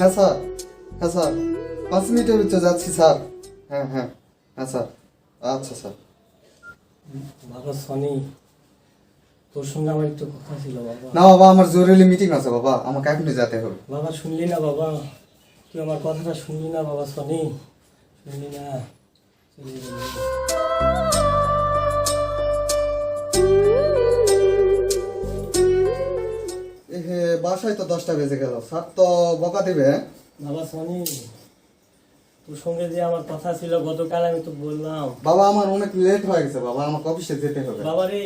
হ্যাঁ স্যার, হ্যাঁ স্যার, 5 মিনিটের ভিতরে যাচ্ছি স্যার। হ্যাঁ হ্যাঁ হ্যাঁ স্যার, আচ্ছা স্যার। বাবা সনি, তোর সঙ্গে আমার একটু কথা ছিল বাবা। না বাবা, আমার জরুরি মিটিং আছে বাবা, আমাকে এখনই যেতে হবে। বাবা শুনলি না বাবা, তুই আমার কথাটা শুনলি না বাবা সনি, শুনলি না। চলে গেলি। বাসায় তো 10টা বেজে গেল, স্যার তো বকা দিবে। বাবা সনি, তোর সঙ্গে যে আমার কথা ছিল গতকাল, আমি তো বললাম। বাবা আমার অনেক লেট হয়ে গেছে বাবা, আমাকে অফিসে যেতে হবে। বাবা রে,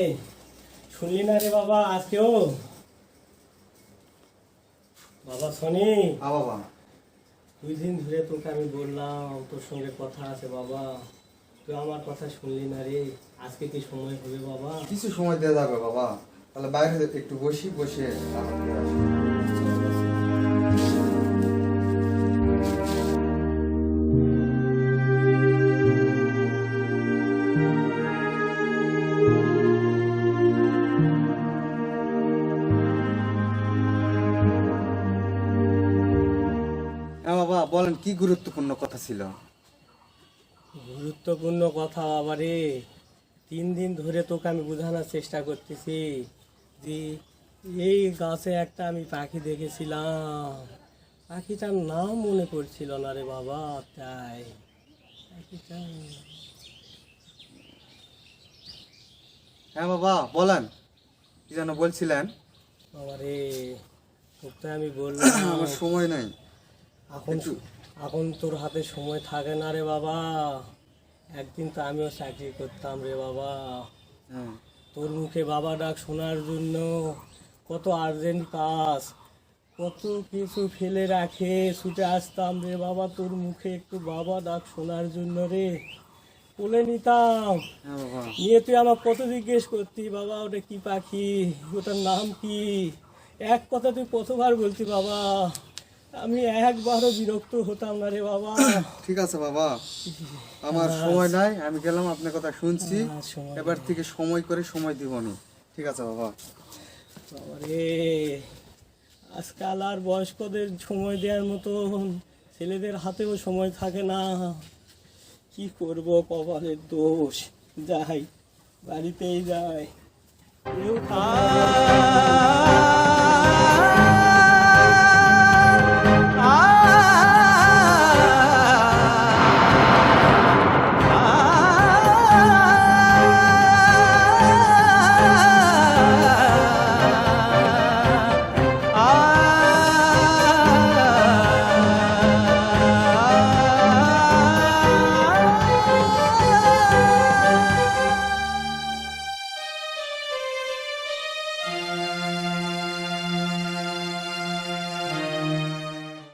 শুনলি না রে বাবা আজকেও? বাবা সনি, বাবা 2 দিন ধরে তোকে আমি বললাম তোর সঙ্গে কথা আছে বাবা, তুই আমার কথা শুনলি না রে। আজকে কি সময় হবে বাবা? কিছু সময় দেওয়া যাবে বাবা, তাহলে বাইরে একটু বসে তারপর ফিরে আসি। হ্যাঁ বাবা বলেন, কি গুরুত্বপূর্ণ কথা ছিল? গুরুত্বপূর্ণ কথা বাবা রে, 3 দিন ধরে তোকে আমি বোঝানোর চেষ্টা করতেছি যে এই গাছে একটা আমি পাখি দেখেছিলাম, পাখিটার নাম মনে পড়ছিল না রে বাবা। তাই পাখিটা, হ্যাঁ বাবা বলেন, কি যেন বলছিলেন? বাবা রে, তোকে আমি বললাম আমার সময় নাই এখন এখন তোর হাতে সময় থাকে না রে বাবা। একদিন তো আমিও চাকরি করতাম রে বাবা, হ্যাঁ তোর মুখে বাবা ডাক শোনার জন্য কত আর্জেন্ট কাজ, কত কিছু ফেলে রাখে ছুটে আসতাম রে বাবা তোর মুখে একটু বাবা ডাক শোনার জন্য রে। বলে নিতাম, হ্যাঁ বাবা নিয়ে তুই আমার কত জিজ্ঞেস করতি বাবা ওটা কি পাখি, ওটার নাম কি, এক কথা তুই কতবার বলতি বাবা, আমি একবারও বিরক্ত হতাম না রে বাবা। ঠিক আছে বাবা, আমার সময় নাই, আমি গেলাম, আপনার কথা শুনছি, সময় এবার থেকে সময় করে সময় দিব আমি। ঠিক আছে বাবা। বাবারে, আজকাল আর বয়স্কদের সময় দেওয়ার মতো ছেলেদের হাতেও সময় থাকে না। কি করব, কপালের দোষ। যাই, বাড়িতেই যাই। কেউ